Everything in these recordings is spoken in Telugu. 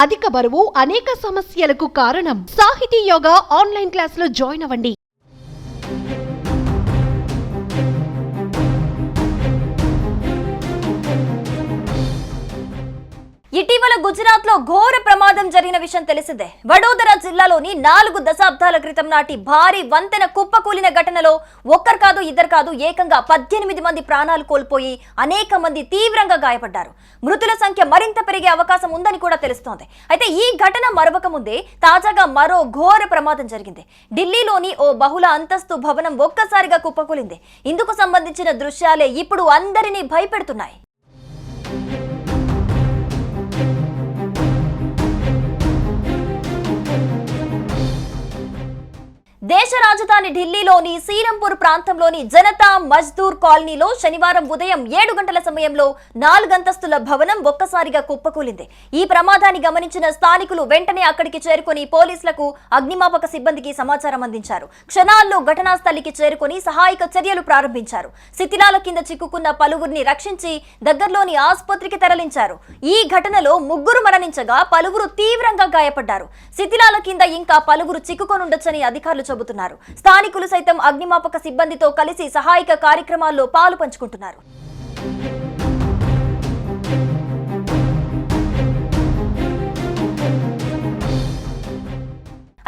అధిక బరువు అనేక సమస్యలకు కారణం. సాహితీ యోగా ఆన్లైన్ క్లాసులో జాయిన్ అవ్వండి. ఇటీవల గుజరాత్ లో ఘోర ప్రమాదం జరిగిన విషయం తెలిసిందే. వడోదర జిల్లాలోని 4 దశాబ్దాల క్రితం నాటి భారీ వంతెన కుప్పకూలిన ఘటనలో ఒక్కరు కాదు ఇద్దరు కాదు ఏకంగా 18 మంది ప్రాణాలు కోల్పోయి అనేక మంది తీవ్రంగా గాయపడ్డారు. మృతుల సంఖ్య మరింత పెరిగే అవకాశం ఉందని కూడా తెలుస్తోంది. అయితే ఈ ఘటన మరవక ముందే తాజాగా మరో ఘోర ప్రమాదం జరిగింది. ఢిల్లీలోని ఓ బహుళ అంతస్తు భవనం ఒక్కసారిగా కుప్పకూలింది. ఇందుకు సంబంధించిన దృశ్యాలే ఇప్పుడు అందరినీ భయపెడుతున్నాయి. దేశ రాజధాని ఢిల్లీలోని సీరంపూర్ ప్రాంతంలోని జనతా మజ్దూర్ కాలనీలో శనివారం ఉదయం 7 గంటల సమయంలో 4 అంతస్తుల భవనం ఒక్కసారిగా కుప్పకూలింది. ఈ ప్రమాదాన్ని గమనించిన స్థానికులు వెంటనే అక్కడికి చేరుకుని పోలీసులకు, అగ్నిమాపక సిబ్బందికి సమాచారం అందించారు. క్షణాల్లో ఘటనా స్థలికి చేరుకుని సహాయక చర్యలు ప్రారంభించారు. శిథిలాల కింద చిక్కుకున్న పలువురిని రక్షించి దగ్గరలోని ఆసుపత్రికి తరలించారు. ఈ ఘటనలో 3 మరణించగా పలువురు తీవ్రంగా గాయపడ్డారు. శిథిలాల కింద ఇంకా పలువురు చిక్కుకొనుండొచ్చని అధికారులు చెబుతున్నారు. స్థానికులు సైతం అగ్నిమాపక సిబ్బందితో కలిసి సహాయక కార్యక్రమాల్లో పాలు పంచుకుంటున్నారు.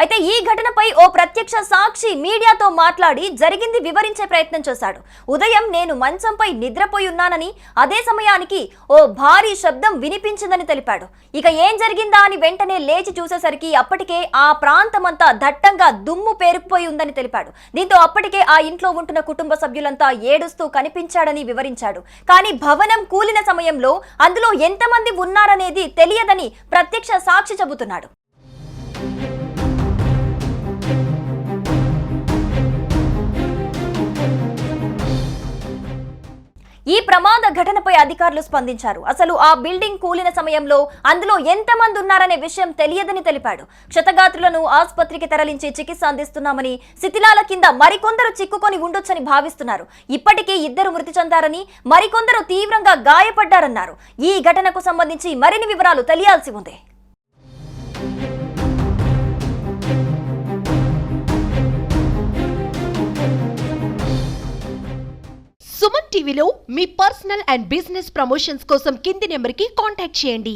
అయితే ఈ ఘటనపై ఓ ప్రత్యక్ష సాక్షి మీడియాతో మాట్లాడి జరిగింది వివరించే ప్రయత్నం చేశాడు. ఉదయం నేను మంచంపై నిద్రపోయి ఉన్నానని, అదే సమయానికి ఓ భారీ శబ్దం వినిపించిందని తెలిపాడు. ఇక ఏం జరిగిందా అని వెంటనే లేచి చూసేసరికి అప్పటికే ఆ ప్రాంతమంతా దట్టంగా దుమ్ము పేరుకుపోయి ఉందని తెలిపాడు. దీంతో అప్పటికే ఆ ఇంట్లో ఉంటున్న కుటుంబ సభ్యులంతా ఏడుస్తూ కనిపించాడని వివరించాడు. కానీ భవనం కూలిన సమయంలో అందులో ఎంతమంది ఉన్నారనేది తెలియదని ప్రత్యక్ష సాక్షి చెబుతున్నాడు. ఈ ప్రమాద ఘటనపై అధికారులు స్పందించారు. అసలు ఆ బిల్డింగ్ కూలిన సమయంలో అందులో ఎంతమంది ఉన్నారనే విషయం తెలియదని తెలిపాడు. క్షతగాత్రులను ఆసుపత్రికి తరలించి చికిత్స అందిస్తున్నామని, శిథిలాల కింద మరికొందరు చిక్కుకొని ఉండొచ్చని భావిస్తున్నారు. ఇప్పటికీ 2 మృతి చెందారని, మరికొందరు తీవ్రంగా గాయపడ్డారన్నారు. ఈ ఘటనకు సంబంధించి మరిన్ని వివరాలు తెలియాల్సి ఉంది. సుమన్ టీవీలో మీ పర్సనల్ అండ్ బిజినెస్ ప్రమోషన్స్ కోసం కింది నెంబర్కి కాంటాక్ట్ చేయండి.